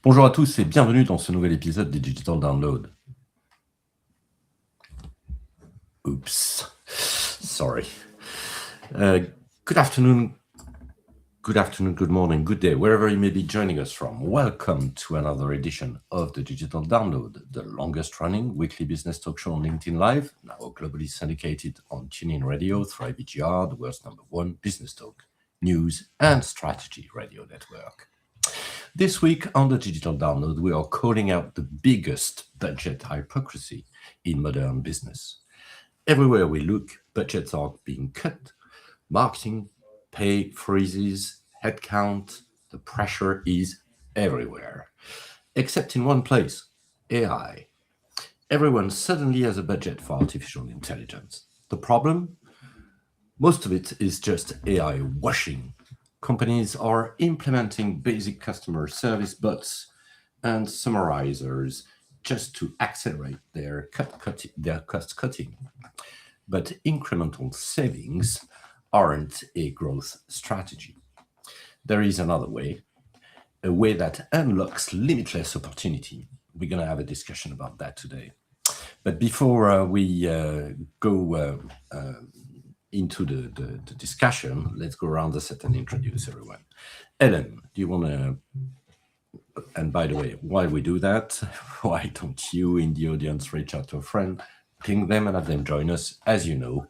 Bonjour à tous et bienvenue dans ce nouvel épisode des Digital Download. Oops, sorry. Good afternoon, good morning, good day, wherever you may be joining us from. Welcome to another edition of the Digital Download, the longest running weekly business talk show on LinkedIn Live, now globally syndicated on TuneIn Radio through IBGR, the world's #1 business talk, news and strategy radio network. This week on the Digital Download, we are calling out the biggest budget hypocrisy in modern business. Everywhere we look, budgets are being cut, marketing, pay freezes, headcount, the pressure is everywhere. Except in one place, AI. Everyone suddenly has a budget for artificial intelligence. The problem? Most of it is just AI washing. Companies are implementing basic customer service bots and summarizers just to accelerate their cost cutting. But incremental savings aren't a growth strategy. There is another way, a way that unlocks limitless opportunity. We're going to have a discussion about that today. But before we go into the discussion, let's go around the set and introduce everyone. Ellen, do you want to, and by the way, while we do that, why don't you in the audience reach out to a friend, ping them and have them join us? As you know,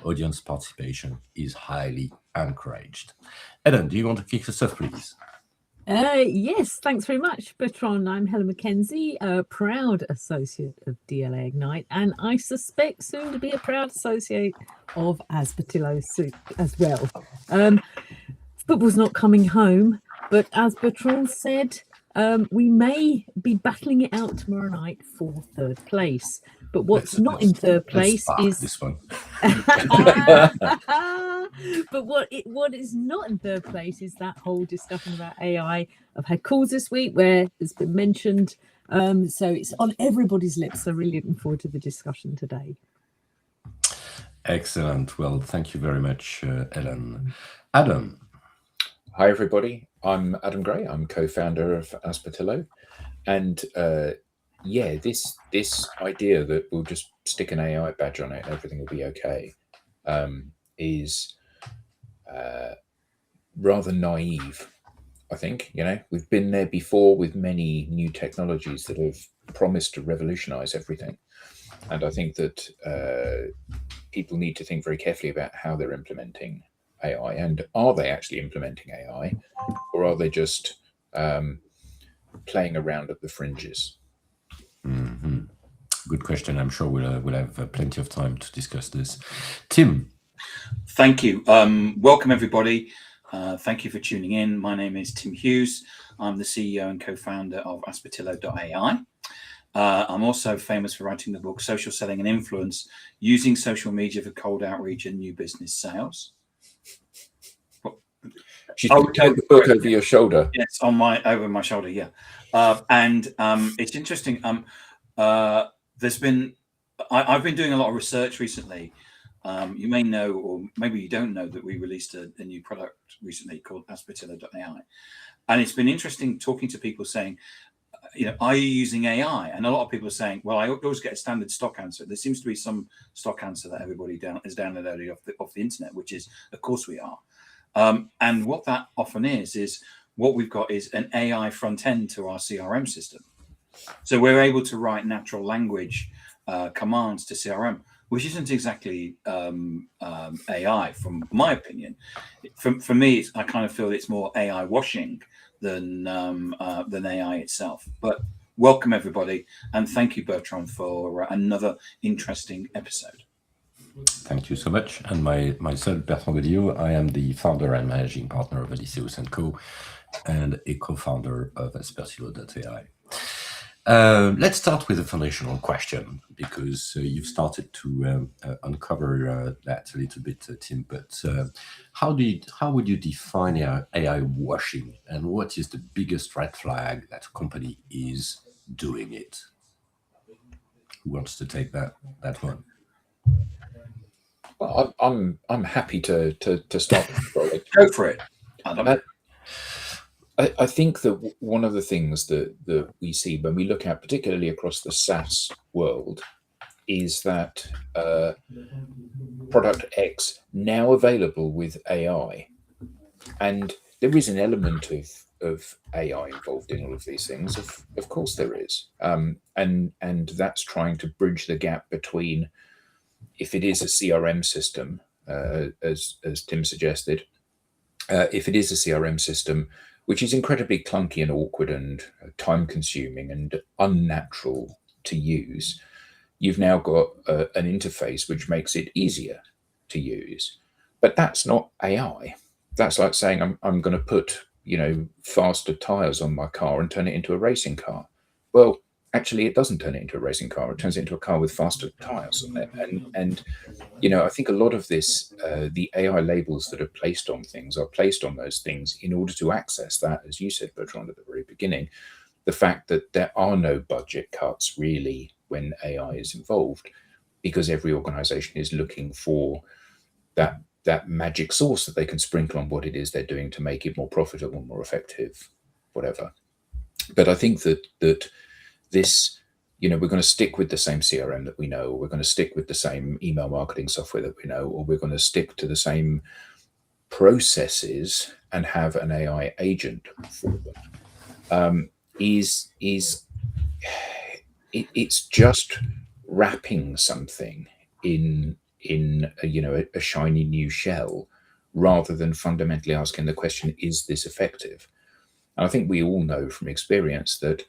audience participation is highly encouraged. Ellen, do you want to kick us off, please? Yes, thanks very much, Bertrand. I'm Helen McKenzie, a proud associate of DLA Ignite, and I suspect soon to be a proud associate of Aspertillo Soup as well. Football's not coming home, but as Bertrand said, we may be battling it out tomorrow night for third place. But what's not in third place is this one. But what is not in third place is that whole discussion about AI. I've had calls this week where it's been mentioned, so it's on everybody's lips. So really looking forward to the discussion today. Excellent. Well, thank you very much, Ellen. Adam. Hi, everybody. I'm Adam Gray. I'm co-founder of Aspertillo, and this idea that we'll just stick an AI badge on it and everything will be okay is rather naive. I think, we've been there before with many new technologies that have promised to revolutionize everything. And I think that people need to think very carefully about how they're implementing AI, and are they actually implementing AI, or are they just playing around at the fringes? Mm-hmm. Good question. I'm sure we'll have plenty of time to discuss this. Tim. Thank you. Welcome, everybody. Thank you for tuning in. My name is Tim Hughes. I'm the CEO and co-founder of Aspertillo.ai. I'm also famous for writing the book Social Selling and Influence, using social media for cold outreach and new business sales. She's carried the book over your shoulder. Yes, over my shoulder, yeah. And it's interesting. I've been doing a lot of research recently. You may know, or maybe you don't know, that we released a new product recently called Aspertillo.ai. And it's been interesting talking to people saying, are you using AI? And a lot of people are saying, well, I always get a standard stock answer. There seems to be some stock answer that everybody is downloading off the internet, which is, of course we are. And what that often is what we've got is an AI front end to our CRM system. So we're able to write natural language commands to CRM, which isn't exactly AI, from my opinion. For me, I kind of feel it's more AI washing than AI itself. But welcome, everybody, and thank you, Bertrand, for another interesting episode. Thank you so much. And myself, Bertrand Godillot, I am the founder and managing partner of Odysseus & Co. and a co-founder of Aspertillo.ai. Let's start with a foundational question, because you've started to uncover that a little bit, Tim. But how would you define AI washing, and what is the biggest red flag that a company is doing it? Who wants to take that one? Well, I'm happy to start. Go for it. I think that one of the things that we see when we look at, particularly across the SaaS world, is that product X now available with AI, and there is an element of AI involved in all of these things. Of course there is, and that's trying to bridge the gap between, if it is a CRM system, as Tim suggested, if it is a CRM system, which is incredibly clunky and awkward and time consuming and unnatural to use, you've now got an interface which makes it easier to use. But that's not AI. That's like saying I'm going to put, faster tires on my car and turn it into a racing car. Well, actually, it doesn't turn it into a racing car. It turns it into a car with faster tires on it. And I think a lot of this, the AI labels that are placed on things are placed on those things in order to access that, as you said, Bertrand, at the very beginning, the fact that there are no budget cuts really when AI is involved, because every organization is looking for that magic sauce that they can sprinkle on what it is they're doing to make it more profitable, more effective, whatever. But I think that this, we're going to stick with the same CRM that we know, or we're going to stick with the same email marketing software that we know, or we're going to stick to the same processes and have an AI agent for them. It's just wrapping something in a shiny new shell, rather than fundamentally asking the question, is this effective? And I think we all know from experience that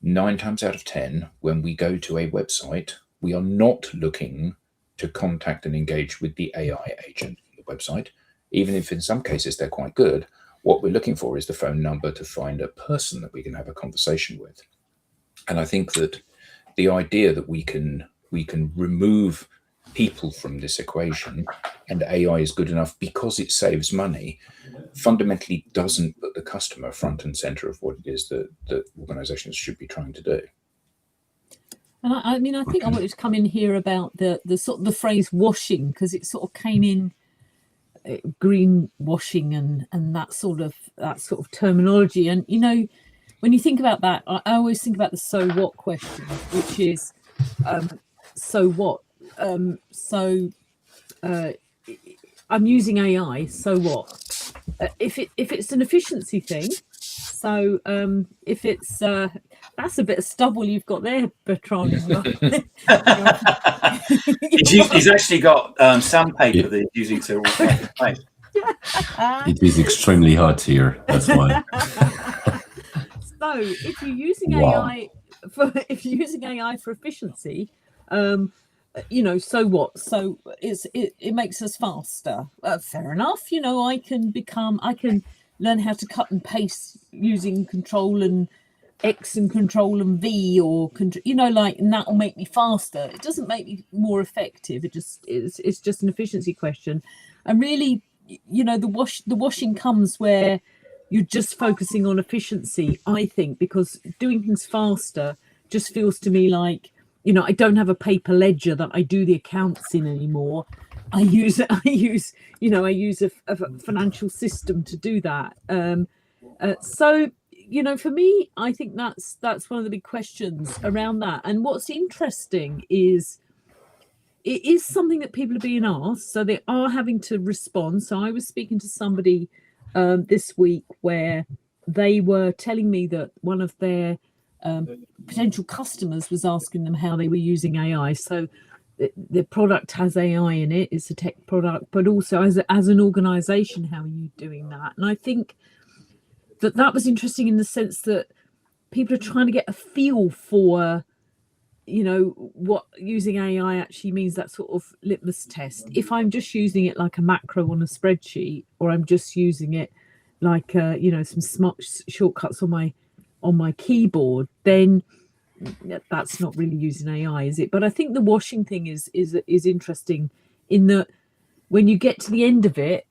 9 times out of 10, when we go to a website, we are not looking to contact and engage with the AI agent on the website, even if in some cases they're quite good. What we're looking for is the phone number to find a person that we can have a conversation with. And I think that the idea that we can remove people from this equation, and AI is good enough because it saves money, fundamentally doesn't put the customer front and center of what it is that organizations should be trying to do. And I think I wanted to come in here about the sort of the phrase washing, because it sort of came in, greenwashing and that sort of terminology. And when you think about that, I always think about the so what question, which is so what? I'm using AI, so what? If it's an efficiency thing, so if it's that's a bit of stubble you've got there, Bertrand. He's actually got sandpaper that he's using to make his face. It is extremely hot here. That's why. So if you're using AI for efficiency, so what? So it makes us faster. Fair enough. I can learn how to cut and paste using Control and X and Control and V, or and that will make me faster. It doesn't make me more effective. It's just an efficiency question. And really, the washing comes where you're just focusing on efficiency, I think, because doing things faster just feels to me like, I don't have a paper ledger that I do the accounts in anymore. I use a financial system to do that. So for me, I think that's one of the big questions around that. And what's interesting is it is something that people are being asked, so they are having to respond. So I was speaking to somebody this week where they were telling me that one of their potential customers was asking them how they were using AI. So the product has AI in it, it's a tech product, but also as an organization, how are you doing that? And I think that was interesting in the sense that people are trying to get a feel for what using AI actually means, that sort of litmus test. If I'm just using it like a macro on a spreadsheet, or I'm just using it like some smart shortcuts on my keyboard, then that's not really using AI, is it? But I think the washing thing is interesting in that when you get to the end of it,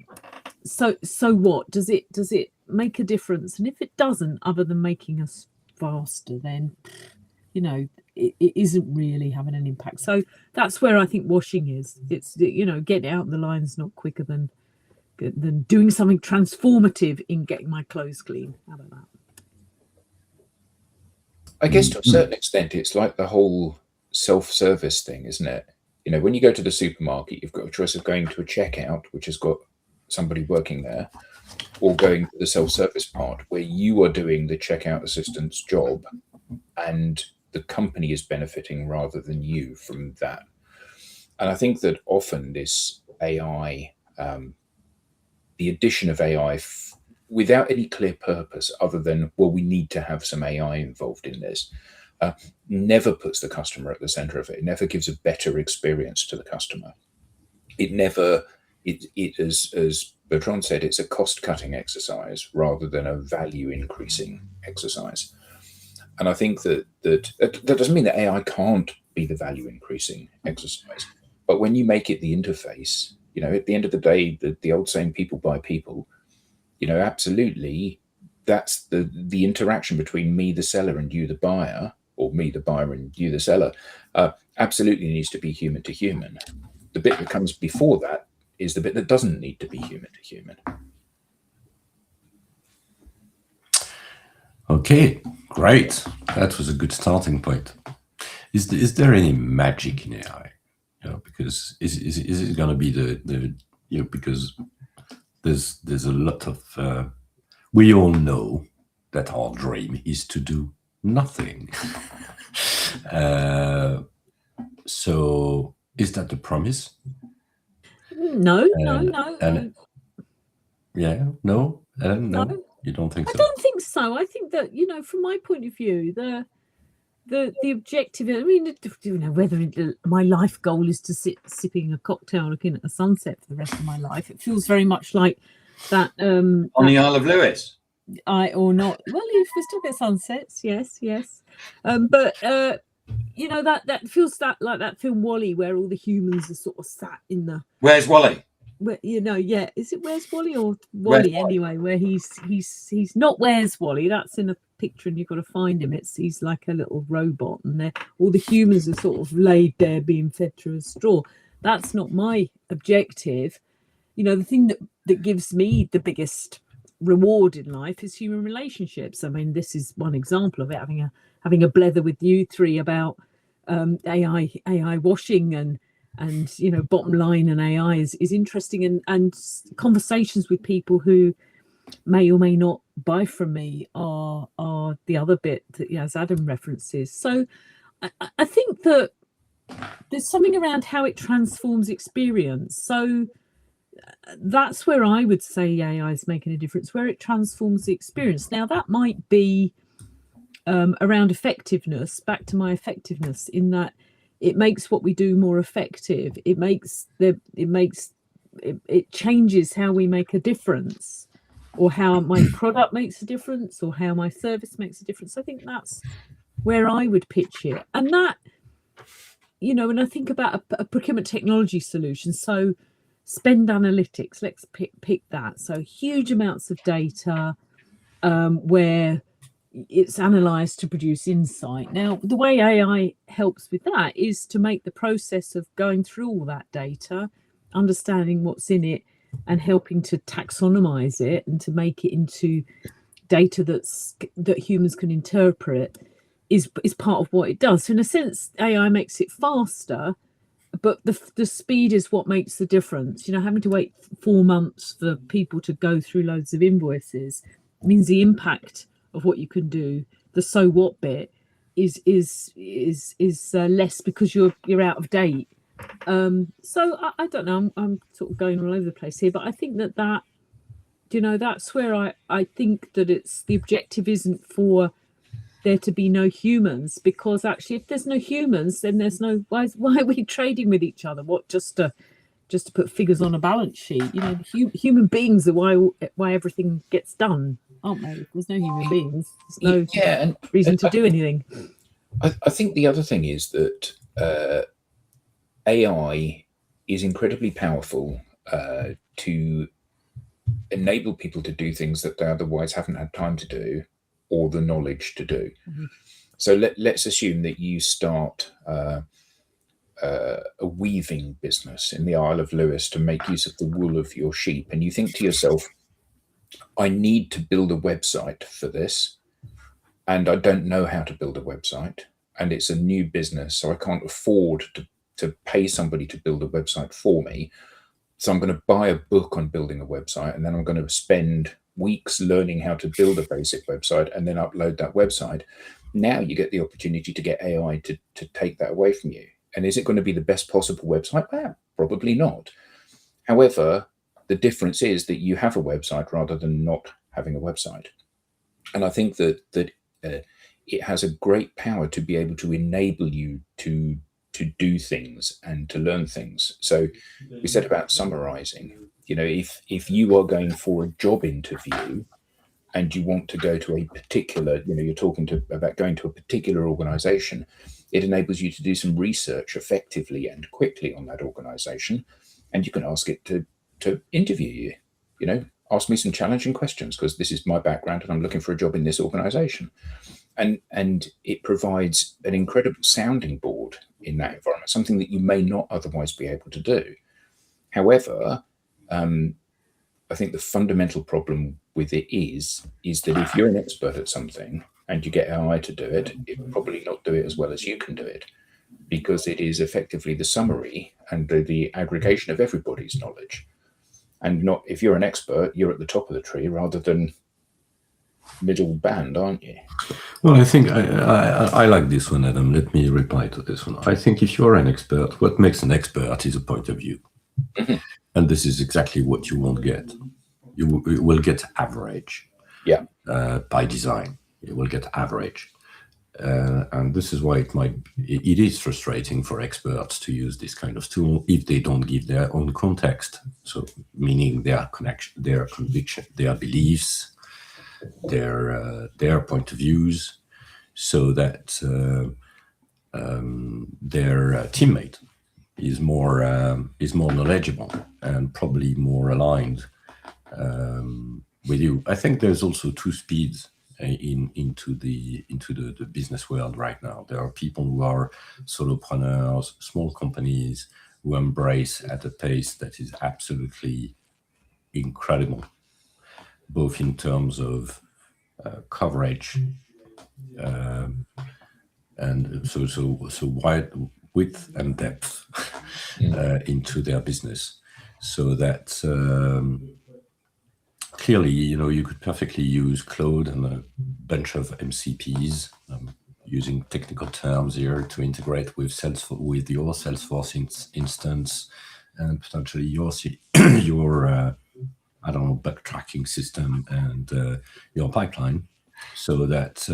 so what? Does it make a difference? And if it doesn't, other than making us faster, then it isn't really having an impact. So that's where I think washing is. It's getting out the line's not quicker than than doing something transformative in getting my clothes clean. How about that? I guess to a certain extent, it's like the whole self-service thing, isn't it? You know, when you go to the supermarket, you've got a choice of going to a checkout, which has got somebody working there, or going to the self-service part where you are doing the checkout assistant's job and the company is benefiting rather than you from that. And I think that often this AI, the addition of AI without any clear purpose other than, well, we need to have some AI involved in this, never puts the customer at the center of it. It never gives a better experience to the customer. It never, as Bertrand said, it's a cost-cutting exercise rather than a value-increasing exercise. And I think that doesn't mean that AI can't be the value-increasing exercise. But when you make it the interface, you know, at the end of the day, the old saying, people buy people, you know, absolutely, that's the interaction between me, the seller, and you, the buyer, or me, the buyer, and you, the seller, absolutely needs to be human to human. The bit that comes before that is the bit that doesn't need to be human to human. Okay, great. That was a good starting point. Is there any magic in AI? You know, because is it going to be the you know, because there's a lot of we all know that our dream is to do nothing. So is that the promise? No. Yeah, no, no. No. You don't think so? I don't think so. I think that, you know, from my point of view, the objective, I mean, you know, whether my life goal is to sit sipping a cocktail looking at the sunset for the rest of my life, it feels very much like that. On the Isle of Lewis? Or not. Well, if we still get sunsets, yes. But you know, that feels like that film WALL-E, where all the humans are sort of sat in the. Where's Wally? Where, you know, yeah, is it Where's Wally or Wally anyway? Where he's not Where's Wally. That's in a picture, and you've got to find him. He's like a little robot, and all the humans are sort of laid there being fed through a straw. That's not my objective. You know, the thing that gives me the biggest reward in life is human relationships. I mean, this is one example of it. Having a blether with you three about AI washing and you know, bottom line and AI is interesting, and conversations with people who may or may not buy from me are the other bit that, you know, as Adam references. So I think that there's something around how it transforms experience. So that's where I would say AI is making a difference, where it transforms the experience. Now that might be around effectiveness, back to my effectiveness, in that it makes what we do more effective. It changes how we make a difference, or how my product makes a difference, or how my service makes a difference. I think that's where I would pitch it. And that, you know, when I think about a procurement technology solution, so spend analytics, let's pick that. So huge amounts of data where it's analysed to produce insight. Now, the way AI helps with that is to make the process of going through all that data, understanding what's in it, and helping to taxonomize it and to make it into data that humans can interpret is part of what it does. So in a sense, AI makes it faster, but the speed is what makes the difference. You know, having to wait 4 months for people to go through loads of invoices means the impact of what you can do, the so what bit, is less because you're out of date. So I don't know. I'm sort of going all over the place here, but I think that you know, that's where I think that it's the objective isn't for there to be no humans, because actually if there's no humans, then there's no why are we trading with each other? What, just to put figures on a balance sheet? You know, human beings are why everything gets done, aren't they? If there's no human beings, there's no reason to do anything. I think the other thing is that AI is incredibly powerful to enable people to do things that they otherwise haven't had time to do or the knowledge to do. Mm-hmm. So let's assume that you start a weaving business in the Isle of Lewis to make use of the wool of your sheep, and you think to yourself, I need to build a website for this, and I don't know how to build a website, and it's a new business, so I can't afford to pay somebody to build a website for me. So I'm going to buy a book on building a website, and then I'm going to spend weeks learning how to build a basic website and then upload that website. Now you get the opportunity to get AI to take that away from you. And is it going to be the best possible website? Well, probably not. However, the difference is that you have a website rather than not having a website. And I think that it has a great power to be able to enable you to do things and to learn things. So we said about summarizing, if you are going for a job interview and you want to go to a particular, you're talking about going to a particular organization, it enables you to do some research effectively and quickly on that organization. And you can ask it to interview you, ask me some challenging questions because this is my background and I'm looking for a job in this organization. And it provides an incredible sounding board in that environment, something that you may not otherwise be able to do. However, I think the fundamental problem with it is that if you're an expert at something and you get AI to do it, it will probably not do it as well as you can do it, because it is effectively the summary and the aggregation of everybody's knowledge. And not, if you're an expert, you're at the top of the tree rather than middle band, aren't you? Well, I think I like this one, Adam. Let me reply to this one. I think if you're an expert, what makes an expert is a point of view. Mm-hmm. And this is exactly what you won't get. You will get average. Yeah. By design, you will get average. And this is why it is frustrating for experts to use this kind of tool if they don't give their own context. So meaning their connection, their conviction, their beliefs, their point of views, so that their teammate is more knowledgeable and probably more aligned with you. I think there's also two speeds into the business world right now. There are people who are solopreneurs, small companies who embrace at a pace that is absolutely incredible, both in terms of coverage and so wide width and depth into their business, so that clearly, you could perfectly use Claude and a bunch of MCPs, using technical terms here, to integrate with your Salesforce instance and potentially your bug tracking system and your pipeline, so that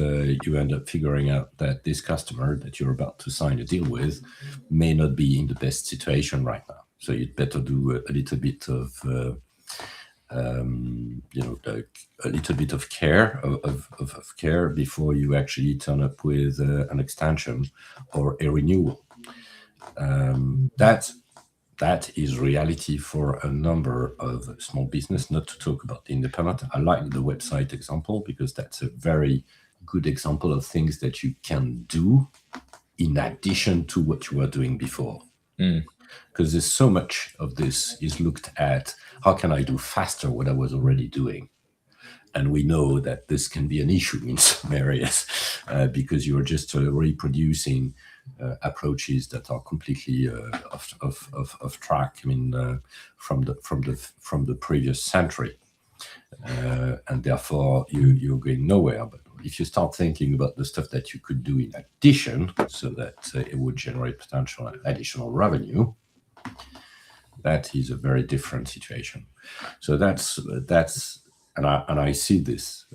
you end up figuring out that this customer that you're about to sign a deal with may not be in the best situation right now. So you'd better do a little bit of a little bit of care before you actually turn up with an extension or a renewal. That is reality for a number of small business, not to talk about the independent. I like the website example because that's a very good example of things that you can do in addition to what you were doing before. Because there's so much of this is looked at, how can I do faster what I was already doing? And we know that this can be an issue in some areas because you're just reproducing approaches that are completely off track. I mean, from the previous century, and therefore you're going nowhere. But if you start thinking about the stuff that you could do in addition, so that it would generate potential additional revenue, that is a very different situation. So that's and I see this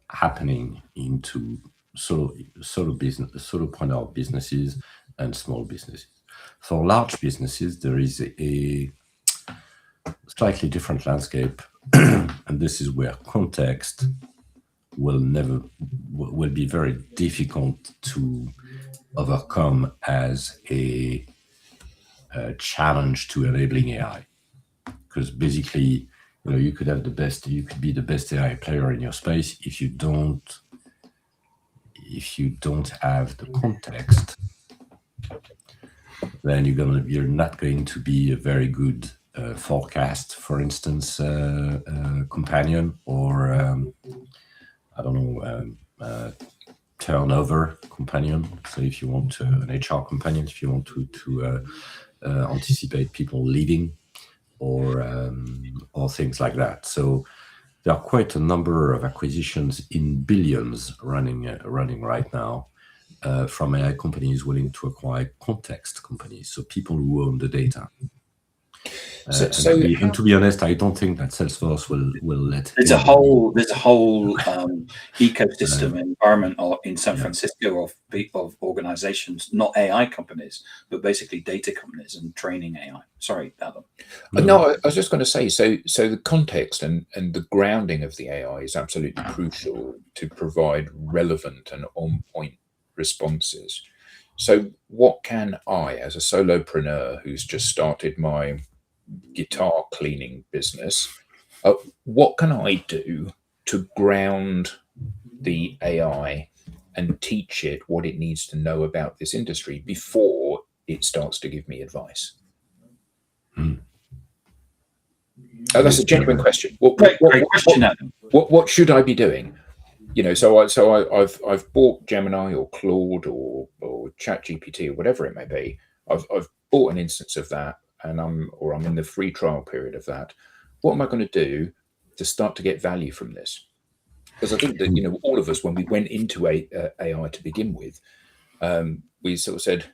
happening into solopreneur businesses and small businesses. For large businesses, there is a slightly different landscape, and this is where context will be very difficult to overcome as a challenge to enabling AI, because basically, you could be the best AI player in your space if you don't have the context then you're not going to be a very good forecast, for instance, companion, or I don't know, turnover companion. So if you want an HR companion, if you want to anticipate people leaving, or things like that. So there are quite a number of acquisitions in billions running right now from AI companies willing to acquire context companies, so people who own the data. And to be honest, I don't think that Salesforce will let. There's a whole ecosystem environment in San Francisco of organizations, not AI companies, but basically data companies and training AI. Sorry, Adam. No, I was just going to say, so the context and the grounding of the AI is absolutely crucial to provide relevant and on-point responses. So what can I, as a solopreneur who's just started my guitar cleaning business, what can I do to ground the AI and teach it what it needs to know about this industry before it starts to give me advice? That's a genuine question. Great question, Adam. What should I be doing? So I've bought Gemini or Claude or ChatGPT or whatever it may be. I've bought an instance of that, and I'm in the free trial period of that. What am I going to do to start to get value from this? Because I think that all of us, when we went into AI to begin with, we sort of said,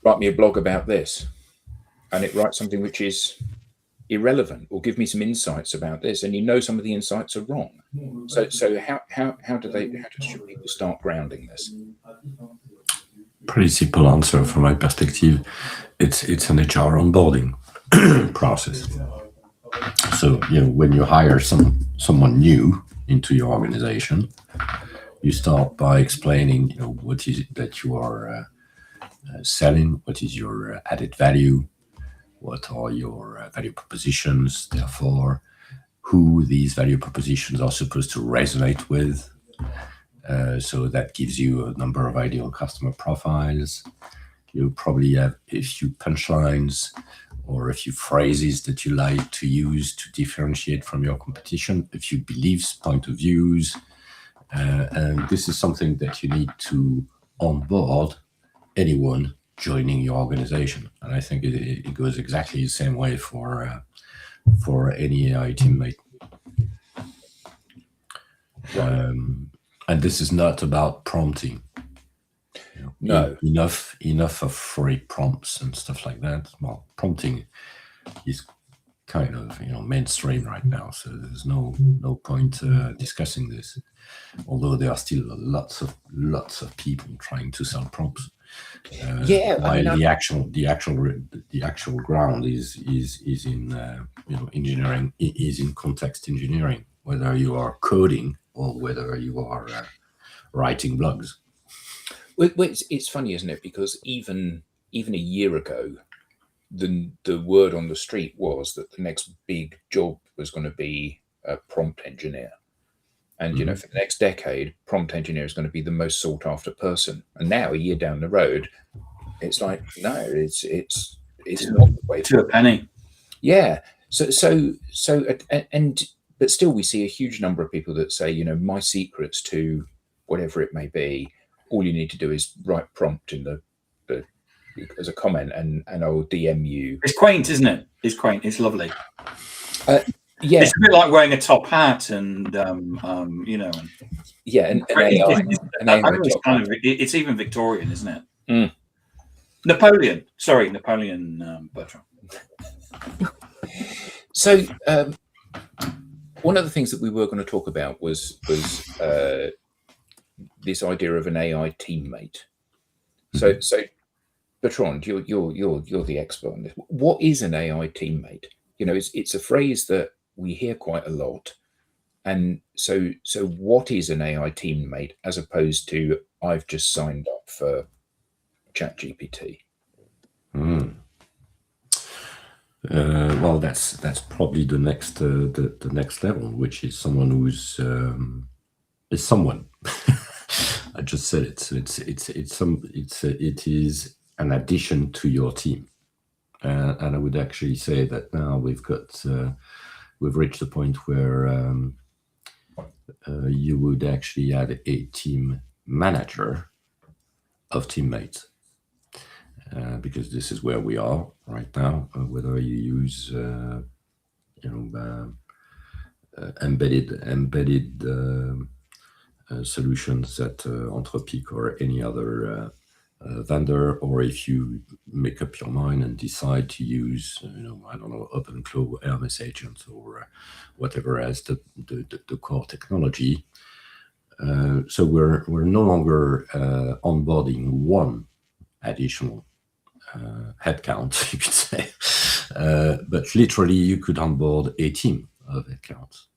write me a blog about this, and it writes something which is irrelevant, or give me some insights about this, and some of the insights are wrong. So how should people start grounding this? Pretty simple answer from my perspective. It's an HR onboarding process. So when you hire someone new into your organization, you start by explaining what is it that you are selling, what is your added value, what are your value propositions, therefore who these value propositions are supposed to resonate with. So that gives you a number of ideal customer profiles. You probably have a few punchlines or a few phrases that you like to use to differentiate from your competition, a few beliefs, point of views. And this is something that you need to onboard anyone joining your organization. And I think it goes exactly the same way for any AI teammate. And this is not about prompting. No. Enough of free prompts and stuff like that. Well, prompting is kind of mainstream right now, so there's no point discussing this. Although there are still lots of people trying to sell prompts. While the actual ground is in engineering, is in context engineering, whether you are coding or whether you are writing blogs. Well, it's funny, isn't it? Because even a year ago, the word on the street was that the next big job was going to be a prompt engineer. And, for the next decade, prompt engineer is going to be the most sought after person. And now, a year down the road, it's like, no, it's not the way to a penny. Yeah. But still, we see a huge number of people that say, my secrets to whatever it may be, all you need to do is write prompt in the as a comment, and I'll DM you. It's quaint, isn't it? It's quaint. It's lovely. Yeah, it's a bit like wearing a top hat, and Yeah, and it's even Victorian, isn't it? Mm. Napoleon Bertrand. So one of the things that we were going to talk about was this idea of an AI teammate. So Bertrand, you're the expert on this. What is an AI teammate? It's a phrase that we hear quite a lot. And so what is an AI teammate as opposed to I've just signed up for ChatGPT? Well, that's probably the next the next level, which is someone who's someone. I just said it. So it is an addition to your team. And I would actually say that now we've reached the point where you would actually add a team manager of teammates, because this is where we are right now. Whether you use embedded solutions at Anthropic or any other vendor, or if you make up your mind and decide to use, I don't know, OpenClaw, Hermes Agent, or whatever as the core technology. So we're no longer onboarding one additional headcount, you could say, but literally you could onboard a team of headcounts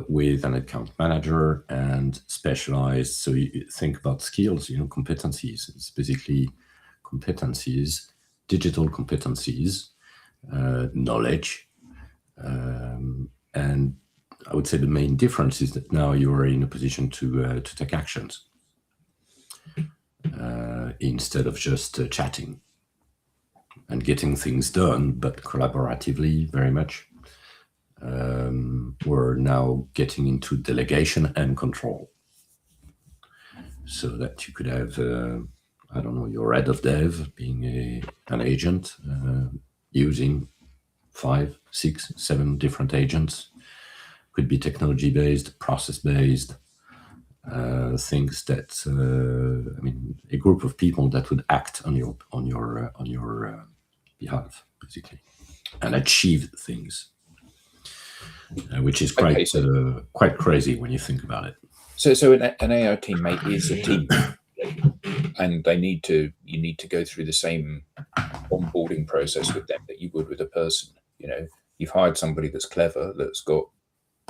with an account manager and specialized. So you think about skills, competencies. It's basically competencies, digital competencies, knowledge, and I would say the main difference is that now you are in a position to take actions instead of just chatting and getting things done, but collaboratively very much. We're now getting into delegation and control, so that you could have, I don't know, your head of dev being an agent, using 5, 6, 7 different agents. Could be technology-based, process-based, things that, a group of people that would act on your behalf, basically, and achieve things. Which is quite quite crazy when you think about it. So an AI teammate is a team, and you need to go through the same onboarding process with them that you would with a person. You've hired somebody that's clever, that's got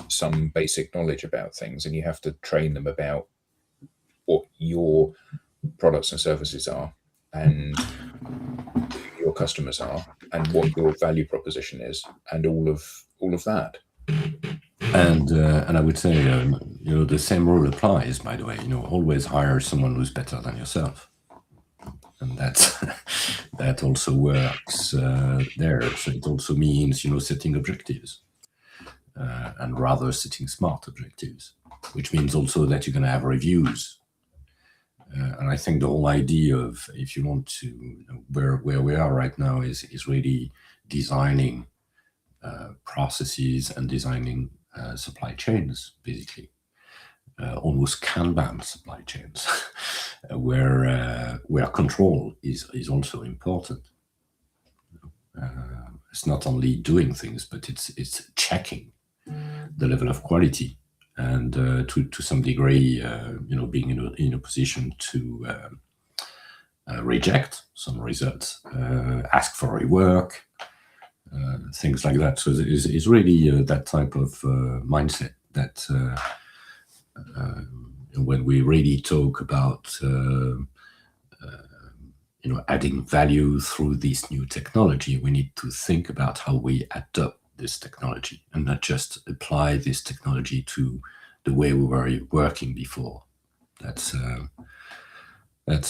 some basic knowledge about things, and you have to train them about what your products and services are, and who your customers are, and what your value proposition is, and all of that. And I would say, the same rule applies, by the way. Always hire someone who's better than yourself, and that also works there. So it also means, setting objectives, and rather setting smart objectives, which means also that you're going to have reviews. And I think the whole idea of, if you want to, where we are right now is really designing processes and designing supply chains, basically, almost Kanban supply chains, where control is also important. It's not only doing things, but it's checking the level of quality, and to some degree, being in a position to reject some results, ask for rework, things like that. So it's really that type of mindset that when we really talk about adding value through this new technology, we need to think about how we adopt this technology and not just apply this technology to the way we were working before. That's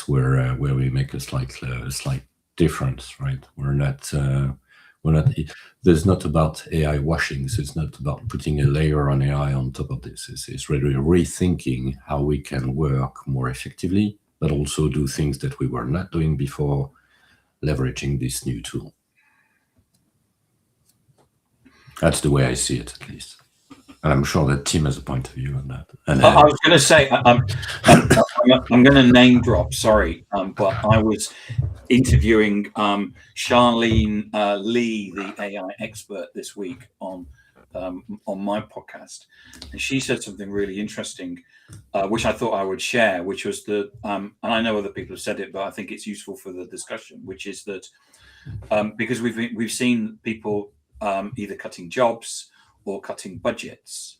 where we make a slight difference, right? We're not. There's not about AI washing. So it's not about putting a layer on AI on top of this. It's really rethinking how we can work more effectively, but also do things that we were not doing before, leveraging this new tool. That's the way I see it, at least. And I'm sure that Tim has a point of view on that. And I was going to say, I'm going to name drop, sorry, but I was interviewing Charlene Lee, the AI expert, this week on my podcast, and she said something really interesting, which I thought I would share, which was that, and I know other people have said it, but I think it's useful for the discussion, which is that because we've seen people either cutting jobs or cutting budgets,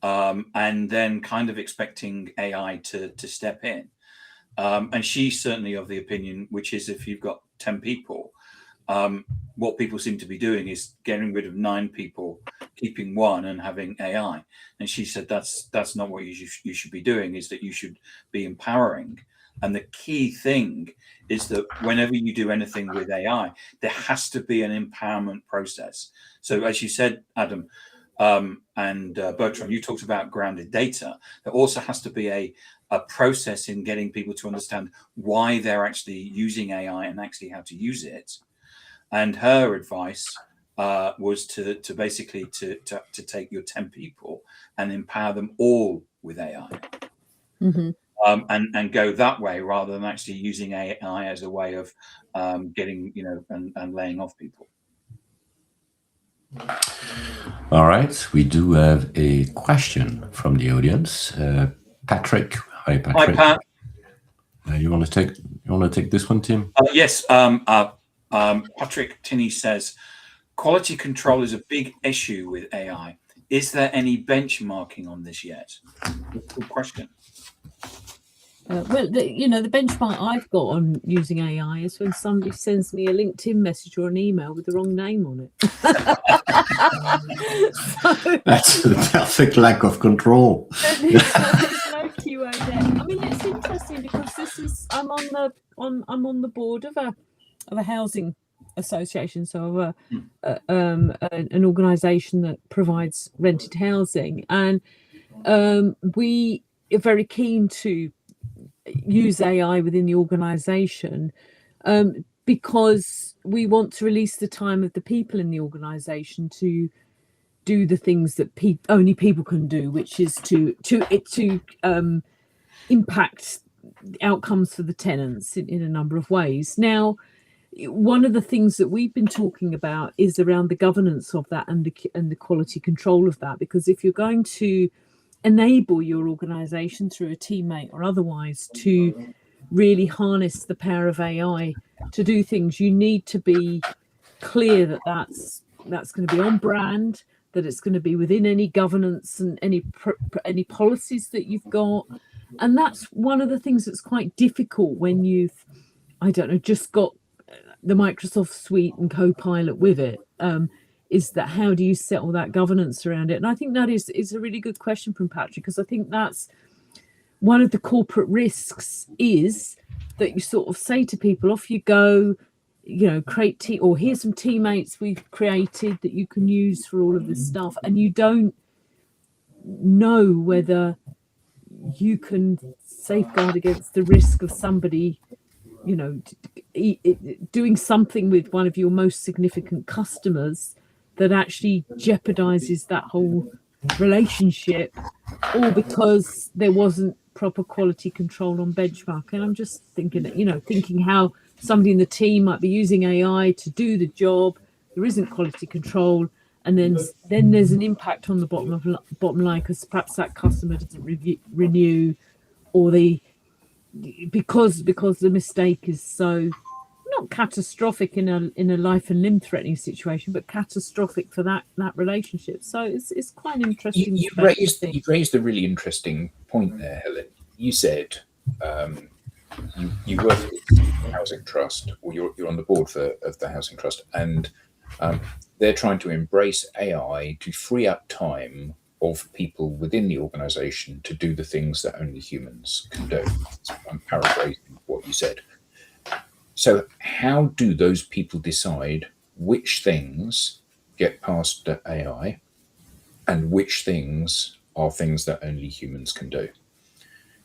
and then kind of expecting AI to step in. And she's certainly of the opinion, which is, if you've got 10 people, what people seem to be doing is getting rid of 9 people, keeping 1 and having AI. And she said that's not what you should be doing, is that you should be empowering And the key thing is that whenever you do anything with AI, there has to be an empowerment process. So as you said, Adam, and Bertrand, you talked about grounded data. There also has to be a process in getting people to understand why they're actually using AI and actually how to use it. And her advice was to basically to take your 10 people and empower them all with AI. Mm-hmm. And go that way rather than actually using AI as a way of getting, and laying off people. All right, we do have a question from the audience. Patrick, hi Patrick. Hi Pat. You want to take this one, Tim? Yes. Patrick Tinney says, quality control is a big issue with AI. Is there any benchmarking on this yet? Good question. Well, the benchmark I've got on using AI is when somebody sends me a LinkedIn message or an email with the wrong name on it. That's the perfect lack of control. There's no QA there. I mean, it's interesting because I'm on the board of a housing association, so an organisation that provides rented housing, and we are very keen to use AI within the organisation because we want to release the time of the people in the organisation to do the things that only people can do, which is to impact outcomes for the tenants in a number of ways. Now, one of the things that we've been talking about is around the governance of that and the quality control of that, because if you're going to enable your organisation through a teammate or otherwise to really harness the power of AI to do things, you need to be clear that that's going to be on brand, that it's going to be within any governance and any policies that you've got. And that's one of the things that's quite difficult when you've, just got the Microsoft suite and Copilot with it. Is that how do you settle that governance around it? And I think that is a really good question from Patrick, because I think that's one of the corporate risks, is that you sort of say to people, off you go, create or here's some teammates we've created that you can use for all of this stuff, and you don't know whether you can safeguard against the risk of somebody doing something with one of your most significant customers that actually jeopardizes that whole relationship, or because there wasn't proper quality control on benchmark. And I'm just thinking how somebody in the team might be using AI to do the job, there isn't quality control, and then there's an impact on the bottom line because perhaps that customer doesn't renew, or because the mistake is so not catastrophic in a life and limb threatening situation, but catastrophic for that relationship. So it's quite an interesting. You raised a really interesting point there, Helen. You said you work for the Housing Trust, or you're on the board of the Housing Trust, and they're trying to embrace AI to free up time of people within the organisation to do the things that only humans can do. I'm paraphrasing what you said. So how do those people decide which things get passed to AI and which things are things that only humans can do?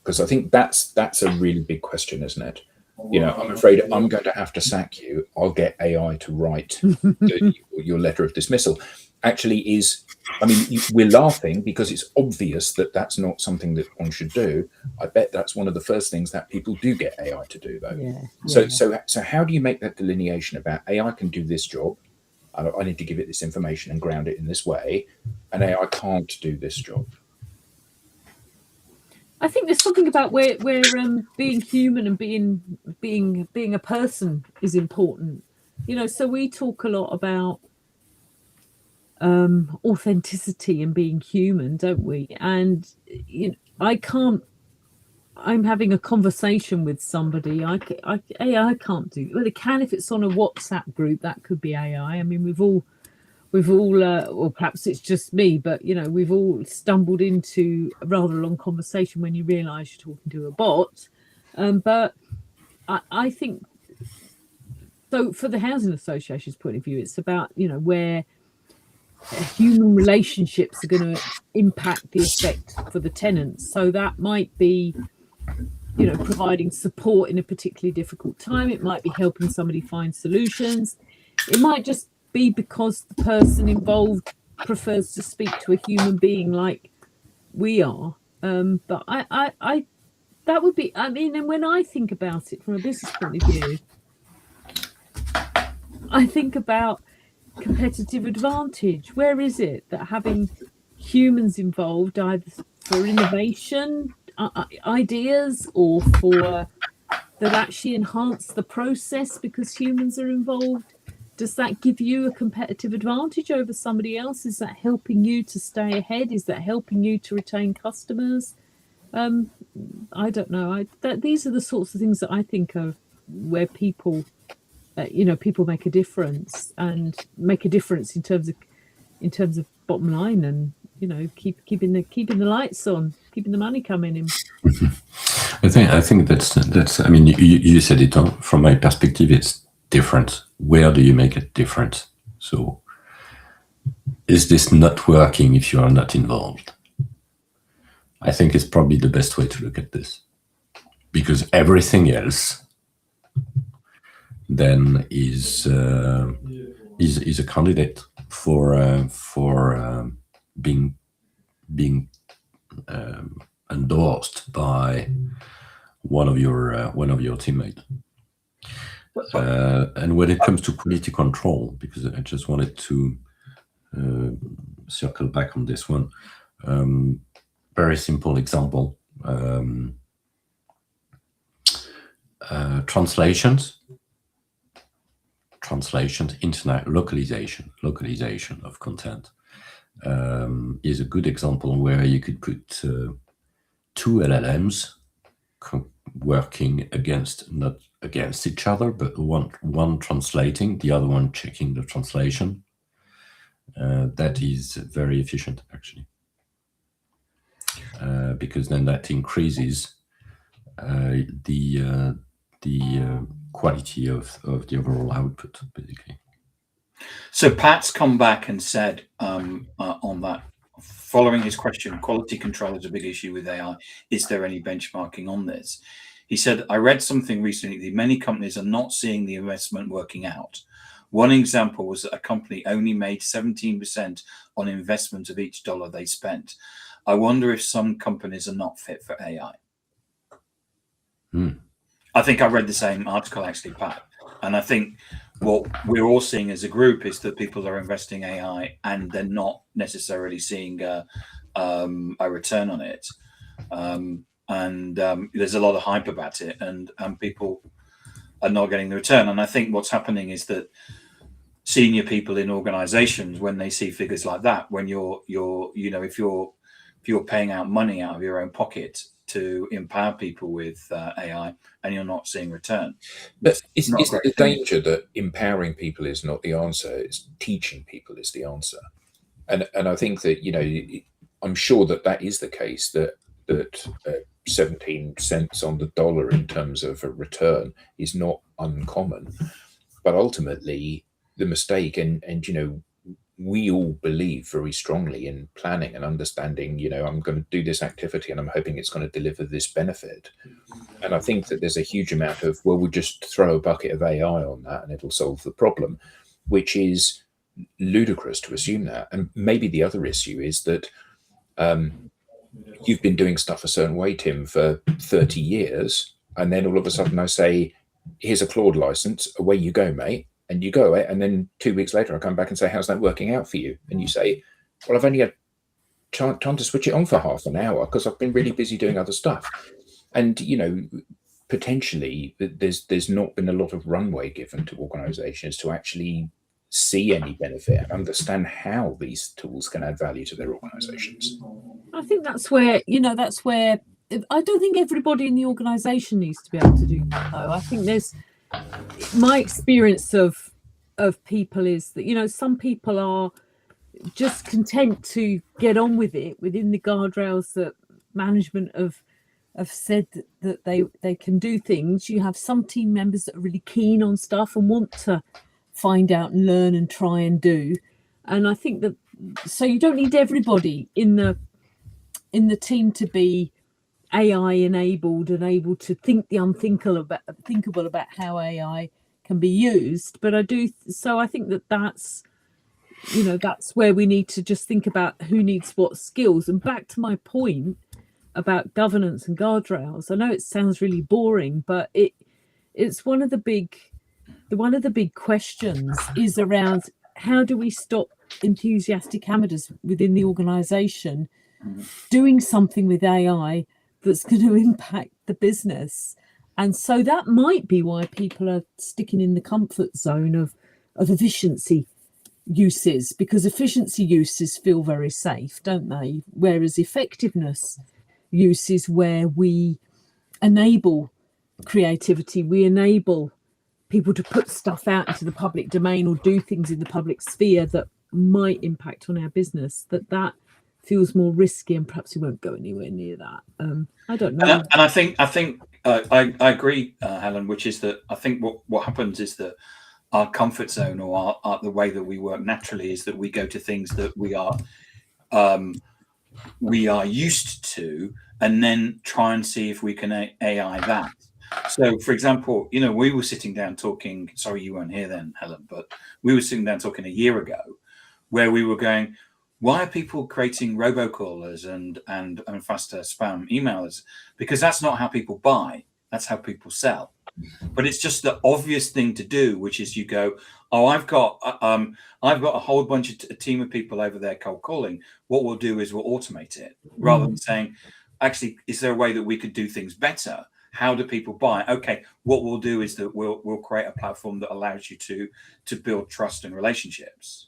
Because I think that's a really big question, isn't it? I'm afraid I'm going to have to sack you. I'll get AI to write your letter of dismissal. Actually we're laughing because it's obvious that that's not something that one should do. I bet that's one of the first things that people do get AI to do, though. Yeah. So how do you make that delineation about AI can do this job, I need to give it this information and ground it in this way, and AI can't do this job? I think there's something about where being human and being a person is important. So we talk a lot about authenticity and being human, don't we? And I'm having a conversation with somebody. AI can't do. Well, it can if it's on a WhatsApp group. That could be AI. I mean, we've all, or perhaps it's just me, but we've all stumbled into a rather long conversation when you realise you're talking to a bot, But I think, so for the housing association's point of view, it's about, where human relationships are going to impact the effect for the tenants. So that might be, providing support in a particularly difficult time. It might be helping somebody find solutions. It might just be because the person involved prefers to speak to a human being like we are. But I that would be, and when I think about it from a business point of view, I think about competitive advantage. Where is it that having humans involved, either for innovation ideas or for that actually enhance the process because humans are involved, does that give you a competitive advantage over somebody else? Is that helping you to stay ahead? Is that helping you to retain customers? I don't know. These are the sorts of things that I think of where people people make a difference, and make a difference in terms of bottom line, and keeping the lights on, keeping the money coming in. I think that's. I mean, you said it. From my perspective, it's different. Where do you make a difference? So, is this not working if you are not involved? I think it's probably the best way to look at this, because everything else then is a candidate for being endorsed by one of your teammates. And when it comes to quality control, because I just wanted to circle back on this one, very simple example: translations, internet localization of content is a good example where you could put two LLMs working not against each other, but one translating, the other one checking the translation. That is very efficient, actually, because then that increases the quality of the overall output, basically. So Pat's come back and said on that, following his question, quality control is a big issue with AI. Is there any benchmarking on this? He said, I read something recently that many companies are not seeing the investment working out. One example was that a company only made 17% on investment of each dollar they spent. I wonder if some companies are not fit for AI. I think I read the same article, actually, Pat. And I think what we're all seeing as a group is that people are investing AI and they're not necessarily seeing a return on it. There's a lot of hype about it, and people are not getting the return. And I think what's happening is that senior people in organizations, when they see figures like that, when if you're paying out money out of your own pocket to empower people with AI and you're not seeing return. But isn't the danger that empowering people is not the answer? It's teaching people is the answer. And I think that, I'm sure that is the case, that 17 cents on the dollar in terms of a return is not uncommon. But ultimately, the mistake, and we all believe very strongly in planning and understanding, I'm going to do this activity and I'm hoping it's going to deliver this benefit. And I think that there's a huge amount of, well, we'll just throw a bucket of AI on that and it'll solve the problem, which is ludicrous to assume that. And maybe the other issue is that you've been doing stuff a certain way, Tim, for 30 years. And then all of a sudden I say, here's a Claude license, away you go, mate. And you go away, and then 2 weeks later, I come back and say, how's that working out for you? And you say, well, I've only had time to switch it on for half an hour because I've been really busy doing other stuff. And, potentially there's not been a lot of runway given to organizations to actually see any benefit and understand how these tools can add value to their organizations. I think that's where I don't think everybody in the organization needs to be able to do that, though. I think there's, my experience of people is that some people are just content to get on with it within the guardrails that management have have said that they can do things. You have some team members that are really keen on stuff and want to find out and learn and try and do. And I think that, so you don't need everybody in the team to be AI enabled and able to think the unthinkable about how AI can be used. But I think that's where we need to just think about who needs what skills. And back to my point about governance and guardrails, I know it sounds really boring, but it's one of the big questions is around how do we stop enthusiastic amateurs within the organization doing something with AI that's going to impact the business. And so that might be why people are sticking in the comfort zone of efficiency uses, because efficiency uses feel very safe, don't they? Whereas effectiveness uses where we enable creativity, we enable people to put stuff out into the public domain or do things in the public sphere that might impact on our business, that feels more risky, and perhaps we won't go anywhere near that. I don't know. And I think I agree, Helen, which is that I think what happens is that our comfort zone or the way that we work naturally is that we go to things that we are used to, and then try and see if we can AI that. So, for example, we were sitting down talking. Sorry, you weren't here then, Helen, but we were sitting down talking a year ago, where we were going, why are people creating robocallers and faster spam emailers? Because that's not how people buy. That's how people sell. But it's just the obvious thing to do, which is you go, oh, I've got a whole bunch of a team of people over there cold calling. What we'll do is we'll automate it, rather than saying, actually, is there a way that we could do things better? How do people buy? Okay, what we'll do is that we'll create a platform that allows you to build trust and relationships.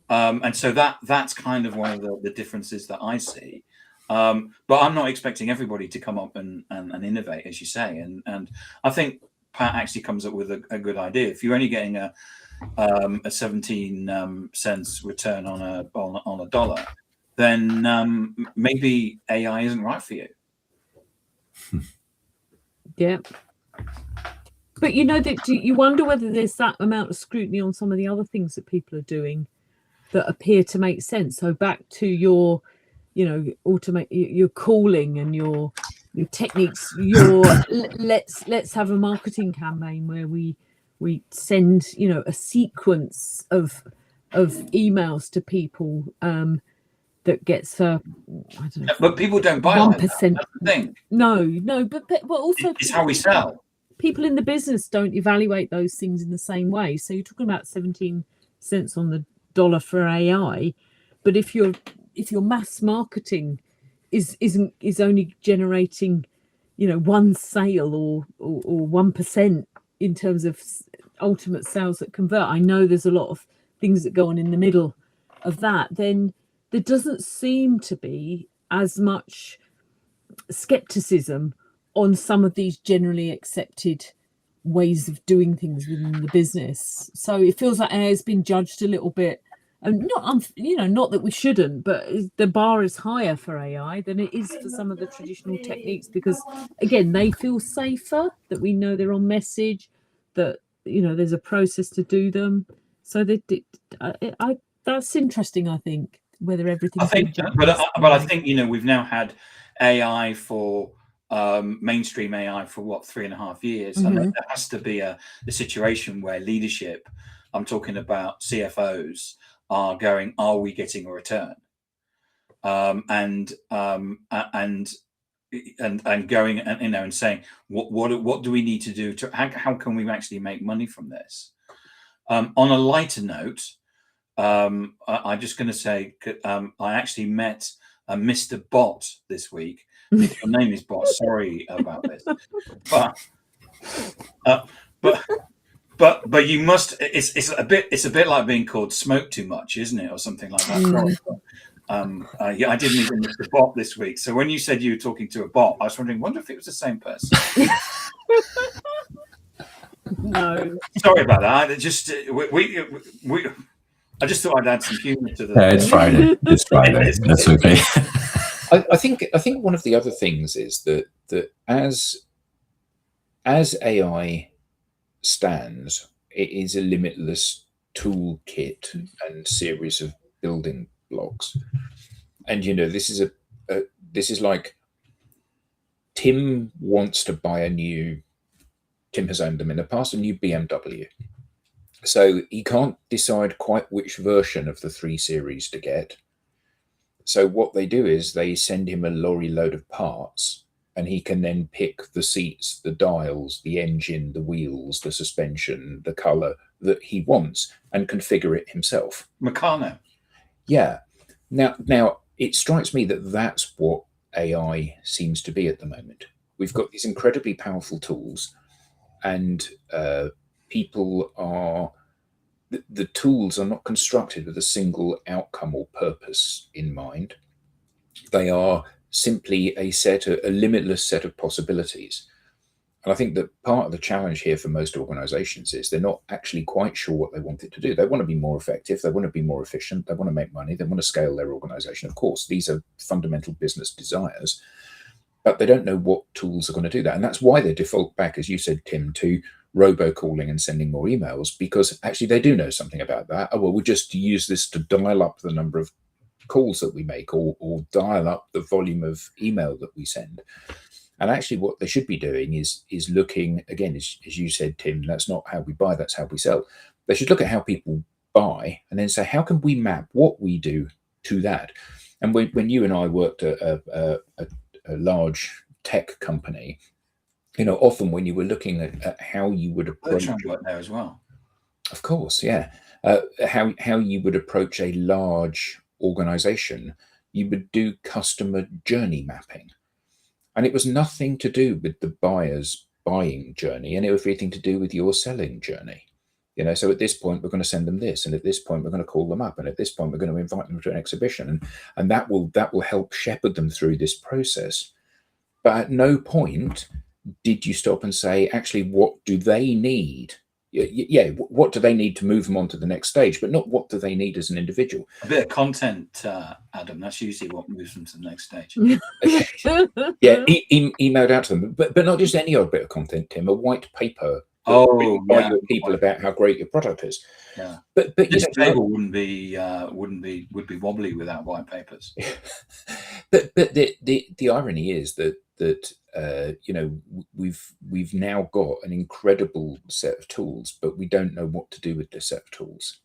And so that's kind of one of the differences that I see. But I'm not expecting everybody to come up and innovate, as you say. And I think Pat actually comes up with a good idea. If you're only getting a 17 cents return on a dollar, then maybe AI isn't right for you. Yeah. But you wonder whether there's that amount of scrutiny on some of the other things that people are doing that appear to make sense. So back to your, automate your calling and your techniques. Let's have a marketing campaign where we send a sequence of emails to people that gets I don't know. But people don't buy 1%. That's the thing. No, but also it's how we sell. People in the business don't evaluate those things in the same way. So you're talking about 17 cents on the dollar for AI, but if your mass marketing is only generating one sale or 1% in terms of ultimate sales that convert, I know there's a lot of things that go on in the middle of that, then there doesn't seem to be as much skepticism on some of these generally accepted ways of doing things within the business. So it feels like AI has been judged a little bit, and not that we shouldn't, but the bar is higher for AI than it is for some of the traditional techniques, because again, they feel safer, that we know they're on message, that there's a process to do them. So that's interesting. I think whether everything. But I think we've now had AI for mainstream AI for 3.5 years, and there has to be a situation where leadership, I'm talking about CFOs, are going, are we getting a return? And going and saying what do we need to do to how can we actually make money from this? On a lighter note, I'm just going to say I actually met Mr. Bot this week. If your name is Bot, sorry about this, but you must. It's a bit like being called smoke too much, isn't it, or something like that? I didn't even Mr. Bot this week. So when you said you were talking to a bot, I was wonder if it was the same person. No, sorry about that. I just thought I'd add some humour to the. It's Friday. It's Friday. That's okay. I think one of the other things is that that as AI stands, it is a limitless toolkit and series of building blocks. And this is like Tim wants to buy Tim has owned them in the past, a new BMW. So he can't decide quite which version of the 3 Series to get. So what they do is they send him a lorry load of parts, and he can then pick the seats, the dials, the engine, the wheels, the suspension, the color that he wants, and configure it himself. Meccano. Yeah. Now it strikes me that that's what AI seems to be at the moment. We've got these incredibly powerful tools, and people are the tools are not constructed with a single outcome or purpose in mind. They are simply a limitless set of possibilities. And I think that part of the challenge here for most organizations is they're not actually quite sure what they want it to do. They want to be more effective. They want to be more efficient. They want to make money. They want to scale their organization. Of course, these are fundamental business desires, but they don't know what tools are going to do that. And that's why they default back, as you said, Tim, to robocalling and sending more emails, because actually they do know something about that. Oh, well, we'll just use this to dial up the number of calls that we make, or dial up the volume of email that we send. And actually what they should be doing is looking, again, as you said, Tim, that's not how we buy, that's how we sell. They should look at how people buy and then say, how can we map what we do to that? And when you and I worked at a large tech company, often when you were looking at how you would approach work there as well. Of course, yeah. How you would approach a large organization, you would do customer journey mapping. And it was nothing to do with the buyer's buying journey, and it was everything to do with your selling journey. So at this point, we're going to send them this, and at this point, we're going to call them up, and at this point, we're going to invite them to an exhibition, and that will help shepherd them through this process. But at no point did you stop and say, actually, what do they need? Yeah, what do they need to move them on to the next stage, but not what do they need as an individual. A bit of content, Adam. That's usually what moves them to the next stage. Yeah, emailed out to them, but not just any old bit of content, Tim. A white paper. By your people about how great your product is. Yeah, but this table would be wobbly without white papers. but the irony is that we've now got an incredible set of tools, but we don't know what to do with this set of tools.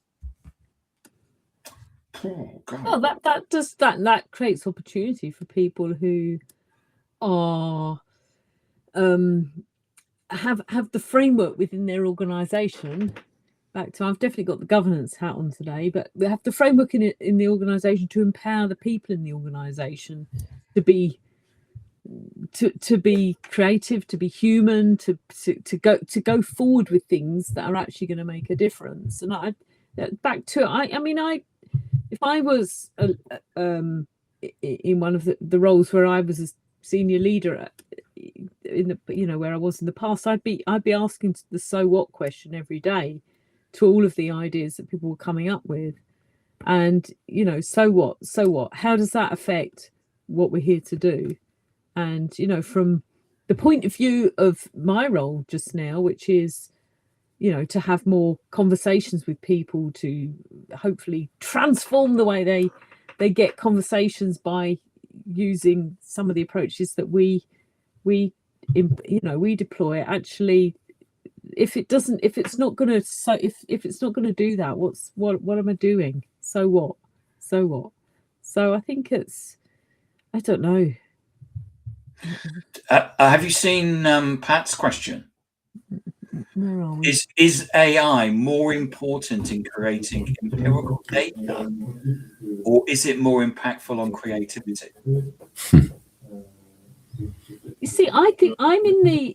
Oh, God. Well, that creates opportunity for people who are have the framework within their organization. I've definitely got the governance hat on today, but they have the framework in the organization to empower the people in the organization to be creative, to be human, to go forward with things that are actually going to make a difference. And if I was in one of the roles where I was a senior leader where I was in the past, I'd be asking the so what question every day to all of the ideas that people were coming up with. And so what, how does that affect what we're here to do? And from the point of view of my role just now, which is to have more conversations with people, to hopefully transform the way they get conversations by using some of the approaches that we deploy. Actually, if it's not going to do that, what am I doing? So what? So I think I don't know. Have you seen Pat's question? Where are we? Is AI more important in creating empirical data, or is it more impactful on creativity? You see, I think I'm in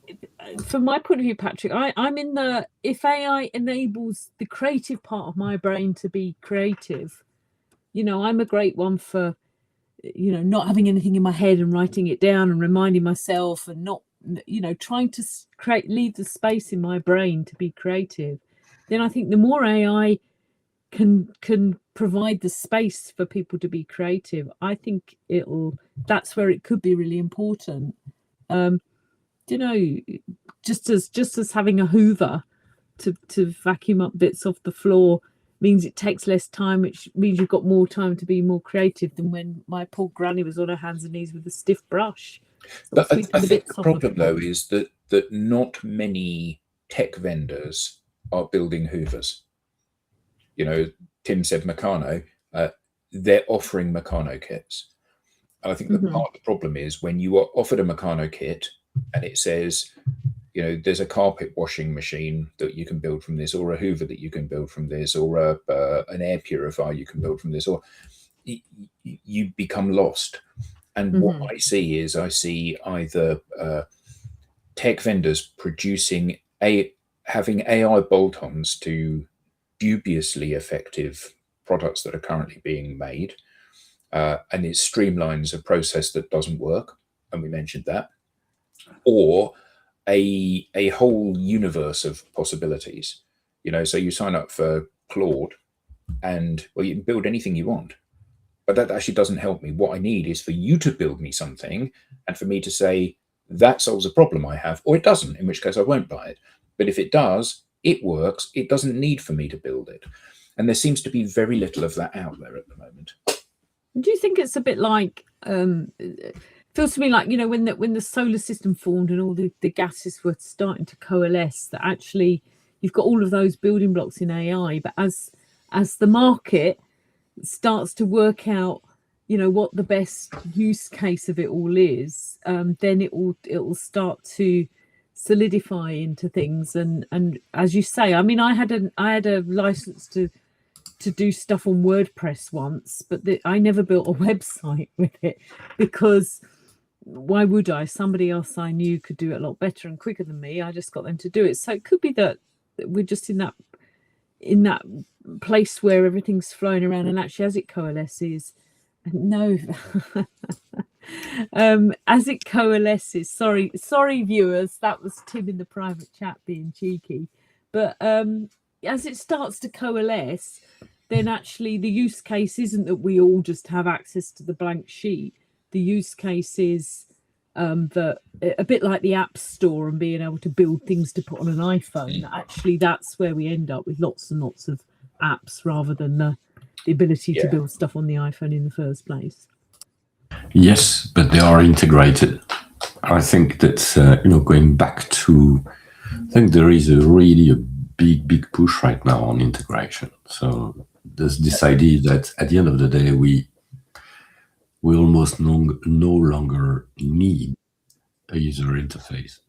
from my point of view, Patrick, I'm in if AI enables the creative part of my brain to be creative, I'm a great one for, not having anything in my head and writing it down and reminding myself, and not, trying to leave the space in my brain to be creative. Then I think the more AI can provide the space for people to be creative, I think that's where it could be really important. you know, just as having a Hoover to vacuum up bits off the floor means it takes less time, which means you've got more time to be more creative than when my poor granny was on her hands and knees with a stiff brush. But I think the problem, though, is that not many tech vendors are building Hoovers. You know, Tim said Meccano. They're offering Meccano kits. And I think that part of the problem is when you are offered a Meccano kit and it says, you know, there's a carpet washing machine that you can build from this, or a Hoover that you can build from this, or an air purifier you can build from this, or you become lost. And what I see either tech vendors producing having AI bolt-ons to dubiously effective products that are currently being made, and it streamlines a process that doesn't work, and we mentioned that, or a whole universe of possibilities. You know, so you sign up for Claude, and well, you can build anything you want. But that actually doesn't help me. What I need is for you to build me something and for me to say, that solves a problem I have, or it doesn't, in which case I won't buy it. But if it does, it works. It doesn't need for me to build it. And there seems to be very little of that out there at the moment. Do you think it's a bit like, it feels to me like, you know, when the solar system formed and all the gases were starting to coalesce, that actually you've got all of those building blocks in AI, but as the market starts to work out, you know, what the best use case of it all is, then it will start to solidify into things. And as you say, I mean, I had a license to do stuff on WordPress once, but I never built a website with it, because why would I? Somebody else I knew could do it a lot better and quicker than me. I just got them to do it. So it could be that we're just in that place where everything's flowing around, and actually as it coalesces, as it coalesces, sorry viewers, that was Tim in the private chat being cheeky, but as it starts to coalesce, then actually the use case isn't that we all just have access to the blank sheet. The use case is that, a bit like the App Store and being able to build things to put on an iPhone, actually that's where we end up with lots and lots of apps rather than the ability to build stuff on the iPhone in the first place. Yes, but they are integrated. I think that, you know, going back to, I think there is really a big push right now on integration. So there's this idea that at the end of the day, we almost no longer need a user interface,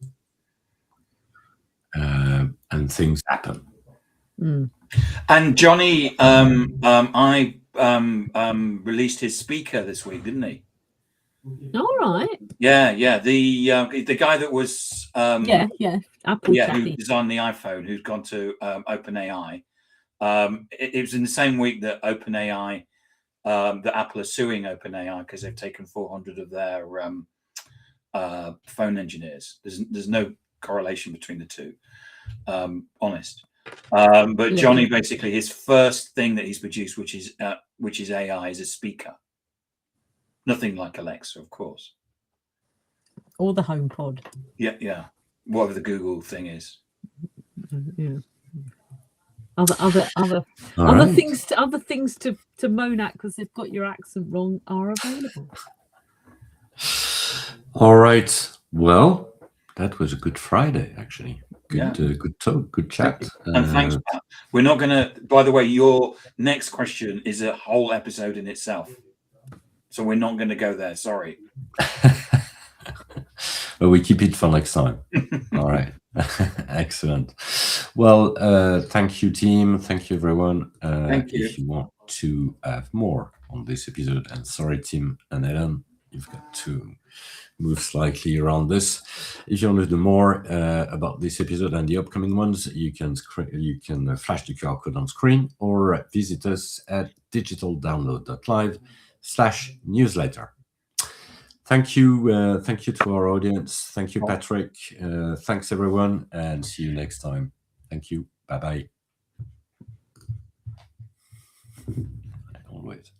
and things happen. And Johnny, I released his speaker this week, didn't he? All right. Yeah. The guy that was Apple who designed the iPhone, who's gone to OpenAI. It was in the same week that OpenAI, that Apple are suing OpenAI because they've taken 400 of their phone engineers. There's no correlation between the two, honest. But Johnny, basically, his first thing that he's produced, which is AI, is a speaker. Nothing like Alexa, of course, or the HomePod. Yeah. Whatever the Google thing is. Yeah. Other things to moan at because they've got your accent wrong are available. All right. Well, that was a good Friday, actually. Good talk, good chat. And thanks, Pat. We're not going to, by the way, your next question is a whole episode in itself. So we're not going to go there. Sorry. But we keep it for next time. All right. Excellent. Well, thank you, team. Thank you, everyone. Thank you. If you want to have more on this episode, and sorry, Tim and Ellen, you've got to move slightly around this. If you want to do more about this episode and the upcoming ones, you can flash the QR code on screen or visit us at digitaldownload.live/newsletter. Thank you to our audience. Thank you, Patrick. Thanks, everyone, and see you next time. Thank you. Bye-bye. Always.